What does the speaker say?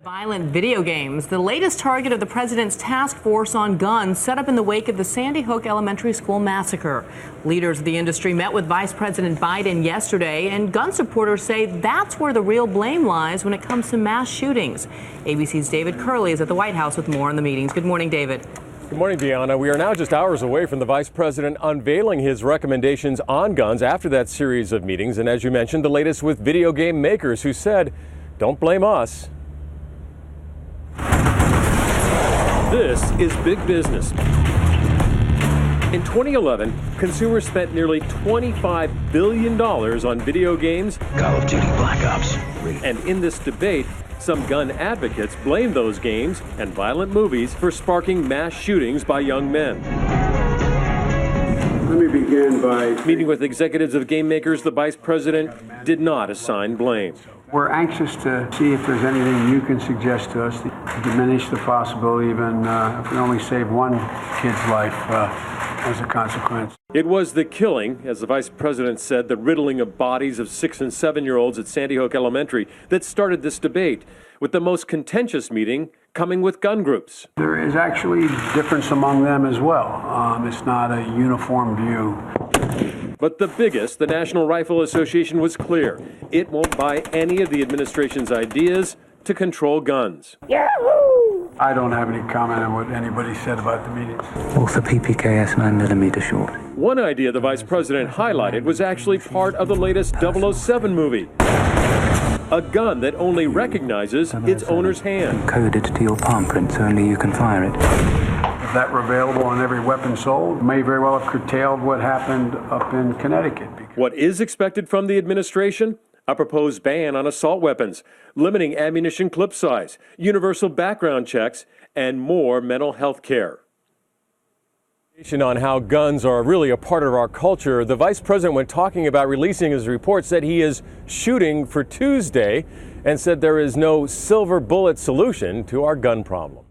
Violent video games, the latest target of the president's task force on guns set up in the wake of the Sandy Hook Elementary School massacre. Leaders of the industry met with Vice President Biden yesterday, and gun supporters say that's where the real blame lies when it comes to mass shootings. ABC's David Curley is at the White House with more on the meetings. Good morning, David. Good morning, Deanna. We are now just hours away from the vice president unveiling his recommendations on guns after that series of meetings. And as you mentioned, the latest with video game makers who said, don't blame us. This is big business. In 2011, consumers spent nearly $25 billion on video games. Call of Duty Black Ops. And in this debate, some gun advocates blame those games and violent movies for sparking mass shootings by young men. Let me begin by Meeting with executives of game makers, the vice president did not assign blame. we're anxious to see if there's anything you can suggest to us to diminish the possibility, even if we only save one kid's life as a consequence. It was the killing, as the vice president said, the riddling of bodies of 6- and 7-year-olds at Sandy Hook Elementary that started this debate, with the most contentious meeting coming with gun groups. There is actually difference among them as well. It's not a uniform view. But the biggest, the National Rifle Association, was clear. It won't buy any of the administration's ideas to control guns. Yahoo! I don't have any comment on what anybody said about the meetings. Also PPKS 9mm short. One idea the vice president highlighted was actually part of the latest 007 movie. A gun that only recognizes its owner's hand. Coded to your palm print, so only you can fire it. If that were available on every weapon sold, may very well have curtailed what happened up in Connecticut. What is expected from the administration? A proposed ban on assault weapons, limiting ammunition clip size, universal background checks, and more mental health care. On how guns are really a part of our culture, the vice president, when talking about releasing his report, said he is shooting for Tuesday and said there is no silver bullet solution to our gun problem.